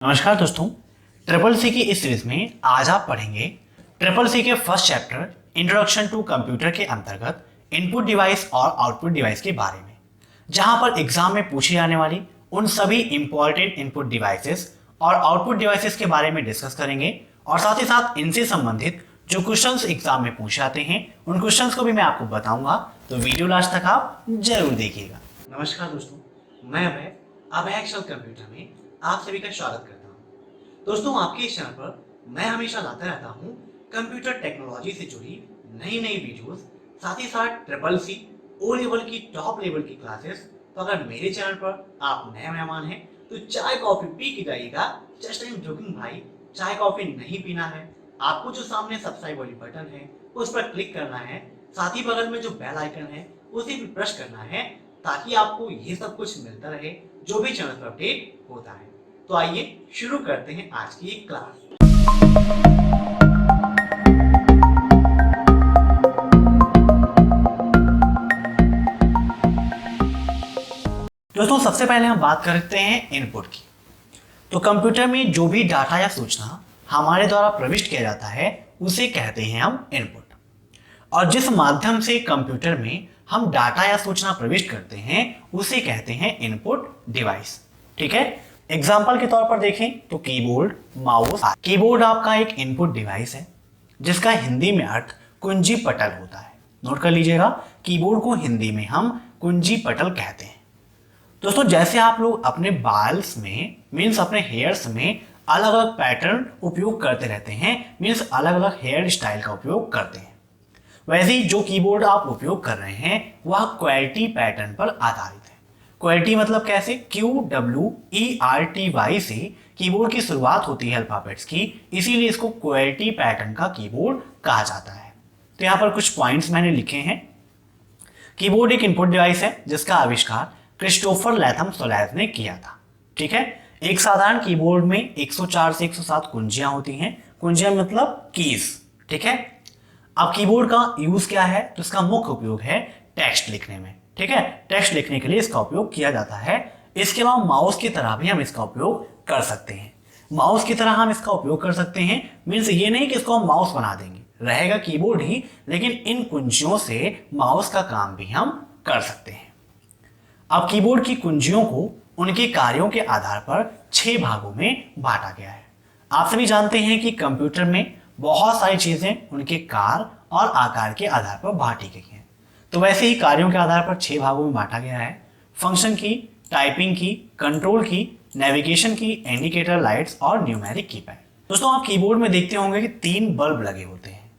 नमस्कार दोस्तों, triple C की इस सीरीज में आज आप पढ़ेंगे ट्रिपल सी के first chapter introduction to computer के अंतर्गत इनपुट डिवाइस और आउटपुट डिवाइस के बारे में, जहां पर एग्जाम में पूछी जाने वाली उन सभी इंपॉर्टेंट इनपुट डिवाइसेस और आउटपुट डिवाइसेस के बारे में डिस्कस करेंगे और साथ ही साथ इनसे संबंधित जो क्वेश्चंस एग्जाम में पूछे जाते हैं उन क्वेश्चंस को भी मैं आपको बताऊंगा, तो वीडियो लास्ट तक आप जरूर देखिएगा। नमस्कार दोस्तों, मैं अभय अभय कंप्यूटर में आप सभी का स्वागत करता हूं। दोस्तों, आपके इस चैनल पर मैं हमेशा लाता रहता हूं कंप्यूटर टेक्नोलॉजी से जुड़ी नई नई वीडियोस, साथ ही साथ ट्रिपल सी ओ लेवल की टॉप लेवल की क्लासेस। तो अगर मेरे चैनल पर आप नए मेहमान हैं तो चाय कॉफी पी के जाइएगा। जस्ट टाइम जोकिंग भाई, चाय कॉफी नहीं पीना है। आपको जो सामने सब्सक्राइब वाली बटन है उस पर क्लिक करना है, साथ ही बगल में जो बेल आइकन है उसे भी प्रेस करना है, ताकि आपको ये सब कुछ मिलता रहे जो भी चैनल पर अपडेट होता है। तो आइए शुरू करते हैं आज की एक क्लास। दोस्तों, सबसे पहले हम बात करते हैं इनपुट की। तो कंप्यूटर में जो भी डाटा या सूचना हमारे द्वारा प्रविष्ट किया जाता है उसे कहते हैं हम इनपुट। और जिस माध्यम से कंप्यूटर में हम डाटा या सूचना प्रविष्ट करते हैं उसे कहते हैं इनपुट डिवाइस। ठीक है, एग्जाम्पल के तौर पर देखें तो कीबोर्ड, माउस। कीबोर्ड आपका एक इनपुट डिवाइस है जिसका हिंदी में अर्थ कुंजी पटल होता है। नोट कर लीजिएगा, कीबोर्ड को हिंदी में हम कुंजी पटल कहते हैं। दोस्तों, जैसे आप लोग अपने बाल्स में मीन्स अपने हेयर्स में अलग अलग पैटर्न उपयोग करते रहते हैं, मीन्स अलग अलग हेयर स्टाइल का उपयोग करते हैं, वैसे ही जो कीबोर्ड आप उपयोग कर रहे हैं वह क्वेल्टी पैटर्न पर आधारित है। क्वेल्टी मतलब कैसे? QWERTY से कीबोर्ड की शुरुआत होती है अल्फाबेट्स की, इसीलिए इसको क्वेल्टी पैटर्न का कीबोर्ड कहा जाता है। तो यहाँ पर कुछ पॉइंट्स मैंने लिखे हैं। कीबोर्ड एक इनपुट डिवाइस है जिसका आविष्कार क्रिस्टोफर लैथम सोलैज ने किया था। ठीक है, एक साधारण कीबोर्ड में 104 से 107 कुंजियां होती हैं। कुंजियां मतलब कीज। ठीक है, अब कीबोर्ड का यूज क्या है? तो इसका मुख्य उपयोग है टेक्स्ट लिखने में। ठीक है, टेक्स्ट लिखने के लिए इसका उपयोग किया जाता है। इसके अलावा माउस की तरह भी हम इसका उपयोग कर सकते हैं। माउस की तरह हम इसका उपयोग कर सकते हैं, मीन्स ये नहीं कि इसको हम माउस बना देंगे, रहेगा कीबोर्ड ही, लेकिन इन कुंजियों से माउस का काम भी हम कर सकते हैं। अब कीबोर्ड की कुंजियों को उनके कार्यों के आधार पर 6 भागों में बांटा गया है। आप सभी जानते हैं कि कंप्यूटर में बहुत सारी चीजें उनके कार्य और आकार के आधार पर बांटी गई हैं। तो वैसे ही कार्यों के आधार पर 6 भागों में बांटा गया है। फंक्शन की, टाइपिंग की, कंट्रोल की, नेविगेशन की, इंडिकेटर लाइट्स और न्यूमेरिक कीपैड। दोस्तों, आप कीबोर्ड में देखते होंगे कि 3 बल्ब लगे होते हैं।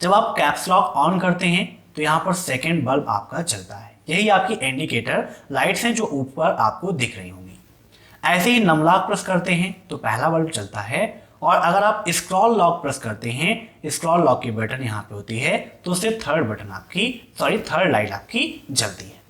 जब आप कैप्स लॉक ऑन करते हैं तो यहाँ पर सेकेंड बल्ब आपका चलता है। यही आपकी इंडिकेटर लाइट्स हैं जो ऊपर आपको दिख रही होंगी। ऐसे ही नम लॉक प्रेस करते हैं तो पहला बल्ब चलता है, और अगर आप स्क्रॉल लॉक प्रेस करते हैं, स्क्रॉल लॉक की बटन यहाँ पे होती है, तो उससे थर्ड लाइट आपकी जलती है।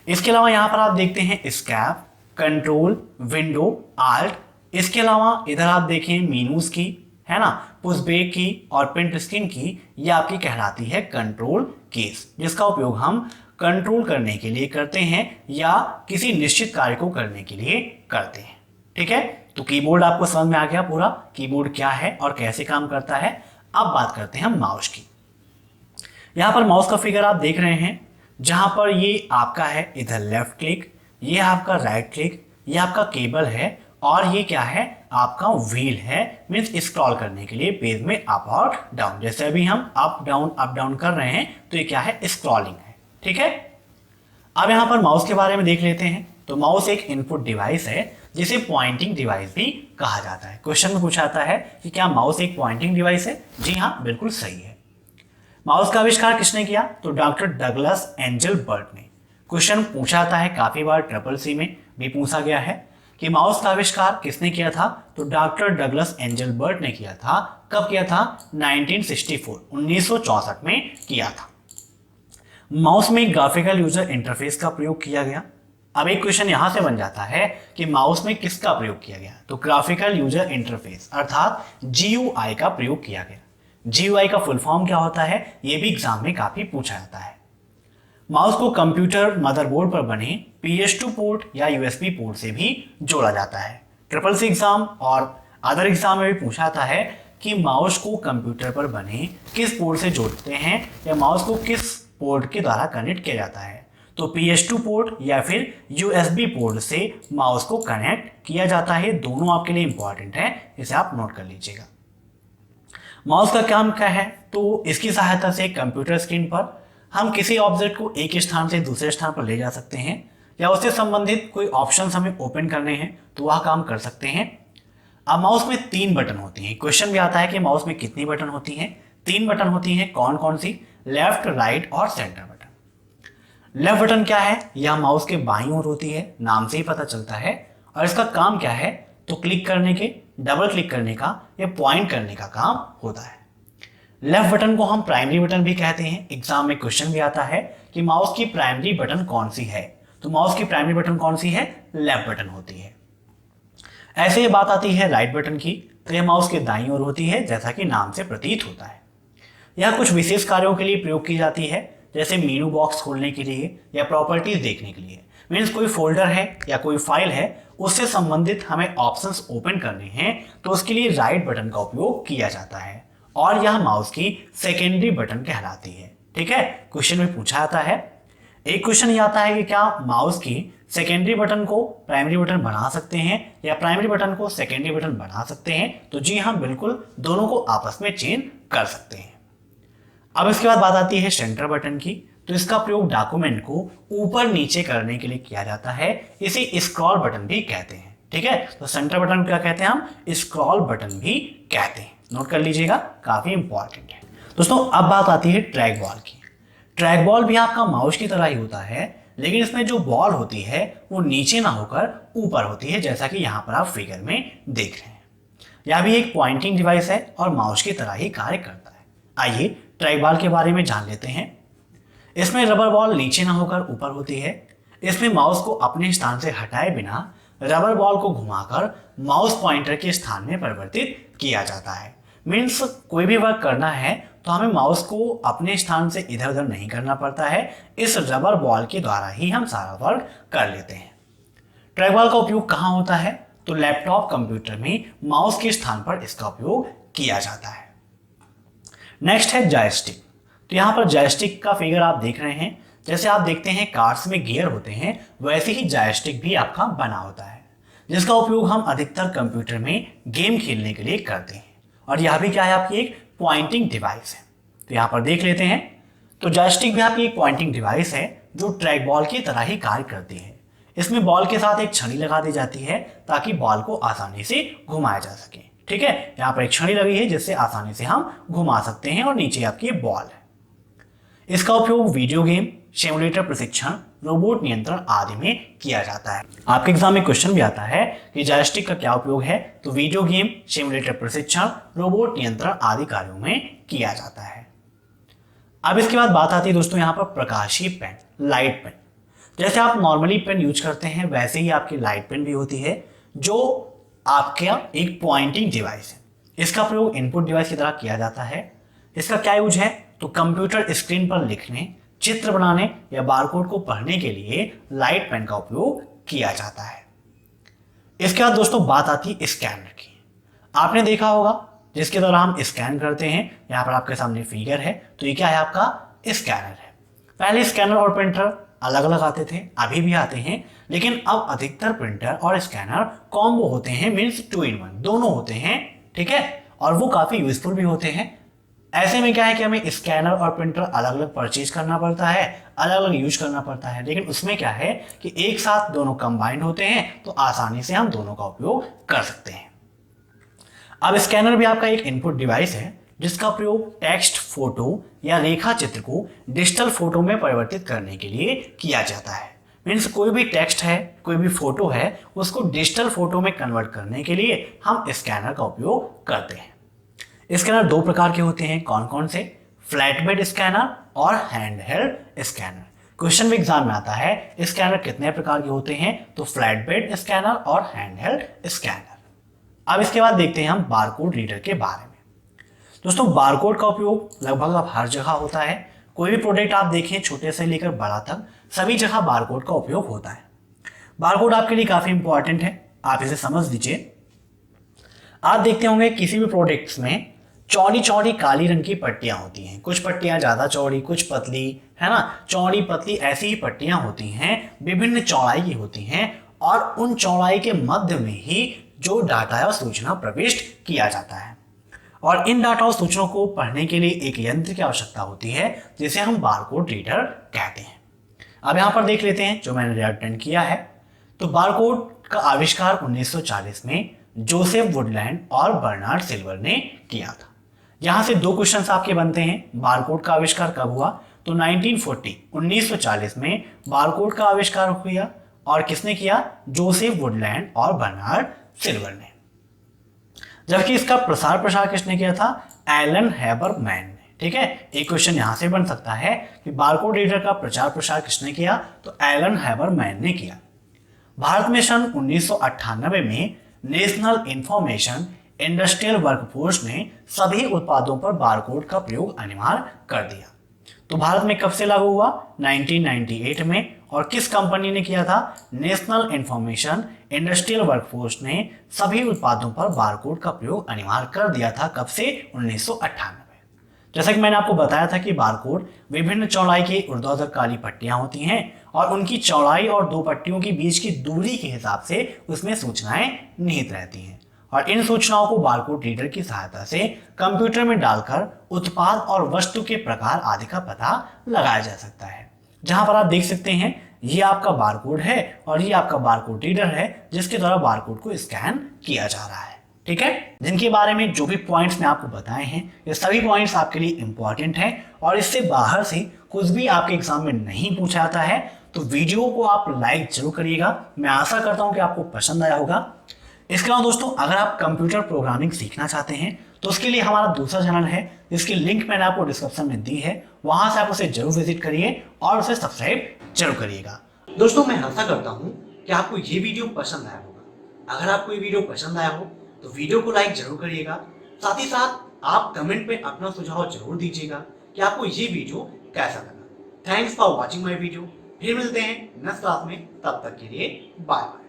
इसके अलावा यहाँ पर आप देखते हैं स्कैप, कंट्रोल, विंडो, आल्ट। इसके अलावा इधर आप देखें मीनूज की, है ना, पुश बैक की और प्रिंट स्क्रीन की, ये आपकी कहलाती है कंट्रोल कीज, जिसका उपयोग हम कंट्रोल करने के लिए करते हैं या किसी निश्चित कार्य को करने के लिए करते हैं। ठीक है, तो कीबोर्ड आपको समझ में आ गया पूरा, कीबोर्ड क्या है और कैसे काम करता है। अब बात करते हैं हम माउस की। यहां पर माउस का फिगर आप देख रहे हैं, जहां पर ये आपका है इधर लेफ्ट क्लिक, ये आपका राइट क्लिक, ये आपका केबल है, और ये क्या है? आपका व्हील है, मीन्स स्क्रॉल करने के लिए पेज में अप और डाउन। जैसे अभी हम अप डाउन कर रहे हैं तो ये क्या है? स्क्रॉलिंग है। ठीक है, अब यहां पर माउस के बारे में देख लेते हैं। तो माउस एक इनपुट डिवाइस है जिसे पॉइंटिंग डिवाइस भी कहा जाता है। क्वेश्चन में पूछा जाता है कि क्या माउस एक पॉइंटिंग डिवाइस है? जी हाँ, बिल्कुल सही है। माउस का आविष्कार किसने किया? तो डॉक्टर डगलस एंजल बर्ट ने। क्वेश्चन पूछा जाता है काफी बार, ट्रिपल सी में भी पूछा गया है कि माउस का आविष्कार किसने किया था? तो डॉक्टर डगलस एंजल बर्ट ने किया था। कब किया था? 1964 में किया था। माउस में ग्राफिकल यूजर इंटरफेस का प्रयोग किया गया। अब एक क्वेश्चन यहां से बन जाता है कि माउस में किसका प्रयोग किया गया? तो ग्राफिकल यूजर इंटरफेस अर्थात GUI का प्रयोग किया गया। GUI का फुल फॉर्म क्या होता है? यह भी एग्जाम में काफी पूछा जाता है। माउस को कंप्यूटर मदरबोर्ड पर बने PS2 पोर्ट या USB पोर्ट से भी जोड़ा जाता है। CCC एग्जाम और अदर एग्जाम में भी पूछा जाता है कि माउस को कंप्यूटर पर बने किस पोर्ट से जोड़ते हैं या माउस को किस पोर्ट के द्वारा कनेक्ट किया जाता है। तो PS2 पोर्ट या फिर USB पोर्ट से माउस को कनेक्ट किया जाता है। दोनों आपके लिए इंपॉर्टेंट है, इसे आप नोट कर लीजिएगा। माउस का काम क्या है, तो इसकी सहायता से कंप्यूटर स्क्रीन पर हम किसी ऑब्जेक्ट को एक स्थान से दूसरे स्थान पर ले जा सकते हैं या उससे संबंधित कोई ऑप्शन हमें ओपन करने हैं तो वह काम कर सकते हैं। अब माउस में 3 बटन होती हैं। क्वेश्चन भी आता है कि माउस में कितनी बटन होती हैं। 3 बटन होती हैं। कौन कौन सी? लेफ्ट, राइट और सेंटर बटन। लेफ्ट बटन क्या है? यह माउस के बाईं ओर होती है, नाम से ही पता चलता है। और इसका काम क्या है, तो क्लिक करने के, डबल क्लिक करने का या पॉइंट करने का काम होता है। लेफ्ट बटन को हम प्राइमरी बटन भी कहते हैं। एग्जाम में क्वेश्चन भी आता है कि माउस की प्राइमरी बटन कौन सी है, तो माउस की प्राइमरी बटन कौन सी है? लेफ्ट बटन होती है। ऐसे ही बात आती है राइट बटन की, तो यह माउस के दाईं ओर होती है, जैसा कि नाम से प्रतीत होता है। यह कुछ विशेष कार्यों के लिए प्रयोग की जाती है, जैसे मेनू बॉक्स खोलने के लिए या प्रॉपर्टीज देखने के लिए। मीन्स कोई फोल्डर है या कोई फाइल है, उससे संबंधित हमें ऑप्शंस ओपन करने हैं, तो उसके लिए राइट बटन का उपयोग किया जाता है और यह माउस की सेकेंडरी बटन कहलाती है। ठीक है, क्वेश्चन में पूछा जाता है। एक क्वेश्चन ये आता है कि क्या माउस की सेकेंडरी बटन को प्राइमरी बटन बना सकते हैं या प्राइमरी बटन को सेकेंडरी बटन बना सकते हैं? तो जी हाँ, बिल्कुल, दोनों को आपस में चेंज कर सकते हैं। अब इसके बाद बात आती है सेंटर बटन की, तो इसका प्रयोग डॉक्यूमेंट को ऊपर नीचे करने के लिए किया जाता है। इसे स्क्रॉल बटन भी कहते हैं। ठीक है, तो सेंटर बटन क्या कहते हैं हम? स्क्रॉल बटन भी कहते हैं। नोट कर लीजिएगा, काफी इंपॉर्टेंट है। दोस्तों अब बात आती है ट्रैक बॉल की। ट्रैक बॉल भी आपका माउस की तरह ही होता है, लेकिन इसमें जो बॉल होती है वो नीचे ना होकर ऊपर होती है, जैसा कि यहाँ पर आप फिगर में देख रहे हैं। यह भी एक पॉइंटिंग डिवाइस है और माउस की तरह ही कार्य करता है। आइए ट्रैक बॉल के बारे में जान लेते हैं। इसमें रबर बॉल नीचे ना होकर ऊपर होती है। इसमें माउस को अपने स्थान से हटाए बिना रबर बॉल को घुमाकर माउस पॉइंटर के स्थान में परिवर्तित किया जाता है। मीन्स कोई भी वर्क करना है तो हमें माउस को अपने स्थान से इधर उधर नहीं करना पड़ता है। इस रबर बॉल के द्वारा ही हम सारा वर्क कर लेते हैं। ट्रैक बॉल का उपयोग कहाँ होता है? तो लैपटॉप कंप्यूटर में माउस के स्थान पर इसका उपयोग किया जाता है। नेक्स्ट है जॉयस्टिक। तो यहाँ पर जॉयस्टिक का फिगर आप देख रहे हैं। जैसे आप देखते हैं कार्स में गियर होते हैं, वैसे ही जॉयस्टिक भी आपका बना होता है, जिसका उपयोग हम अधिकतर कंप्यूटर में गेम खेलने के लिए करते हैं। और यह भी क्या है? आपकी एक पॉइंटिंग डिवाइस है। तो यहाँ पर देख लेते हैं। तो जॉयस्टिक भी आपकी एक पॉइंटिंग डिवाइस है जो ट्रैक बॉल की तरह ही कार्य करती है। इसमें बॉल के साथ एक छड़ी लगा दी जाती है ताकि बॉल को आसानी से घुमाया जा सके। ठीक है, यहाँ पर एक छड़ी लगी है जिससे आसानी से हम घुमा सकते हैं और नीचे आपकी बॉल है। इसका उपयोग वीडियो गेम, सिमुलेटर प्रशिक्षण, रोबोट नियंत्रण आदि में किया जाता है। आपके एग्जाम में क्वेश्चन भी आता है कि जॉयस्टिक का क्या उपयोग है? तो वीडियो गेम, सिमुलेटर प्रशिक्षण, रोबोट नियंत्रण आदि कार्यों में किया जाता है। अब इसके बाद बात आती है दोस्तों यहाँ पर प्रकाशीय पेन, लाइट पेन। जैसे आप नॉर्मली पेन यूज करते हैं, वैसे ही आपकी लाइट पेन भी होती है, जो आपका एक पॉइंटिंग डिवाइस है। इसका प्रयोग इनपुट डिवाइस की तरह किया जाता है। इसका क्या यूज है? तो कंप्यूटर स्क्रीन पर लिखने, चित्र बनाने या बारकोड को पढ़ने के लिए लाइट पेन का उपयोग किया जाता है। इसके बाद दोस्तों बात आती है स्कैनर की। आपने देखा होगा जिसके द्वारा हम स्कैन करते हैं। यहाँ पर आपके सामने फिगर है, तो ये क्या है? आपका स्कैनर है। पहले स्कैनर और प्रिंटर अलग अलग आते थे, अभी भी आते हैं, लेकिन अब अधिकतर प्रिंटर और स्कैनर कॉम्बो होते हैं। मीन्स 2 in 1, दोनों होते हैं। ठीक है, और वो काफी यूजफुल भी होते हैं। ऐसे में क्या है कि हमें स्कैनर और प्रिंटर अलग अलग परचेज करना पड़ता है, अलग अलग यूज करना पड़ता है, लेकिन उसमें क्या है कि एक साथ दोनों कंबाइंड होते हैं, तो आसानी से हम दोनों का उपयोग कर सकते हैं। अब स्कैनर भी आपका एक इनपुट डिवाइस है जिसका प्रयोग टेक्स्ट, फोटो या रेखा चित्र को डिजिटल फोटो में परिवर्तित करने के लिए किया जाता है। मीन्स कोई भी टेक्स्ट है, कोई भी फोटो है, उसको डिजिटल फोटो में कन्वर्ट करने के लिए हम स्कैनर का उपयोग करते हैं। स्कैनर 2 प्रकार के होते हैं। कौन कौन से? फ्लैट बेड स्कैनर और हैंड हेल्ड स्कैनर। क्वेश्चन में एग्जाम में आता है स्कैनर कितने प्रकार के होते हैं? तो फ्लैट बेड स्कैनर और हैंड हेल्ड स्कैनर। अब इसके बाद देखते हैं हम बारकोड रीडर के बारे में। दोस्तों बारकोड का उपयोग लगभग अब हर जगह होता है। कोई भी प्रोडक्ट आप देखें, छोटे से लेकर बड़ा तक, सभी जगह बारकोड का उपयोग होता है। बारकोड आपके लिए काफी इंपॉर्टेंट है, आप इसे समझ लीजिए। आप देखते होंगे किसी भी प्रोडक्ट्स में चौड़ी चौड़ी काली रंग की पट्टियां होती हैं, कुछ पट्टियां ज्यादा चौड़ी, कुछ पतली, है ना, चौड़ी पतली ऐसी ही पट्टियां होती हैं, विभिन्न चौड़ाई की होती हैं और उन चौड़ाई के मध्य में ही जो डाटा या सूचना प्रविष्ट किया जाता है। और इन डाटा और सूचनाओं को पढ़ने के लिए एक यंत्र की आवश्यकता होती है जिसे हम बारकोड रीडर कहते हैं। अब यहां पर देख लेते हैं जो मैंने रिटर्न किया है। तो बारकोड का आविष्कार 1940 में जोसेफ वुडलैंड और बर्नार्ड सिल्वर ने किया था। यहां से दो क्वेश्चंस आपके बनते हैं, बारकोड का आविष्कार कब हुआ? तो 1940 में बारकोड का आविष्कार हुआ और किसने किया? जोसेफ वुडलैंड और बर्नार्ड सिल्वर ने। जबकि इसका प्रसार किसने किया था? एलन हैबरमैन ने। ठीक है, एक क्वेश्चन यहां से बन सकता है कि बारकोड रीडर का प्रसार किसने किया? तो एलन हैबरमैन ने किया। भारत में सन 1998 में नेशनल इंफॉर्मेशन इंडस्ट्रियल वर्कफोर्स ने सभी उत्पादों पर बारकोड का प्रयोग अनिवार्य कर दिया। तो भारत में कब से लागू हुआ? 1998 में। और किस कंपनी ने किया था? नेशनल इंफॉर्मेशन इंडस्ट्रियल वर्कफोर्स ने सभी उत्पादों पर बारकोड का प्रयोग अनिवार्य कर दिया था। कब से? 1998। जैसा कि मैंने आपको बताया था कि बारकोड विभिन्न चौड़ाई की ऊर्ध्वाधर काली पट्टियां होती हैं और उनकी चौड़ाई और दो पट्टियों के बीच की दूरी के हिसाब से उसमें सूचनाएं निहित रहती हैं और इन सूचनाओं को बारकोड रीडर की सहायता से कंप्यूटर में डालकर उत्पाद और वस्तु के प्रकार आदि का पता लगाया जा सकता है। जहां पर आप देख सकते हैं ये आपका बारकोड है और ये आपका बारकोड रीडर है जिसके द्वारा बारकोड को स्कैन किया जा रहा है। ठीक है, जिनके बारे में जो भी पॉइंट्स मैं आपको बताए हैं ये सभी पॉइंट्स आपके लिए इंपॉर्टेंट हैं और इससे बाहर से कुछ भी आपके एग्जाम में नहीं पूछा जाता है। तो वीडियो को आप लाइक जरूर करिएगा। मैं आशा करता हूं कि आपको पसंद आया होगा। इसके अलावा दोस्तों अगर आप कंप्यूटर प्रोग्रामिंग सीखना चाहते हैं तो उसके लिए हमारा दूसरा चैनल है जिसकी लिंक मैंने आपको डिस्क्रिप्शन में दी है, वहां से आप उसे जरूर विजिट करिए और उसे सब्सक्राइब जरूर करिएगा। दोस्तों मैं आशा करता हूं कि आपको ये वीडियो पसंद आया होगा। अगर आपको ये वीडियो पसंद आया हो तो वीडियो को लाइक जरूर करिएगा। साथ ही साथ आप कमेंट में अपना सुझाव जरूर दीजिएगा कि आपको ये वीडियो कैसा लगा। Thanks for watching my video. फिर मिलते हैं नेक्स्ट क्लास में, तब तक के लिए बाय बाय।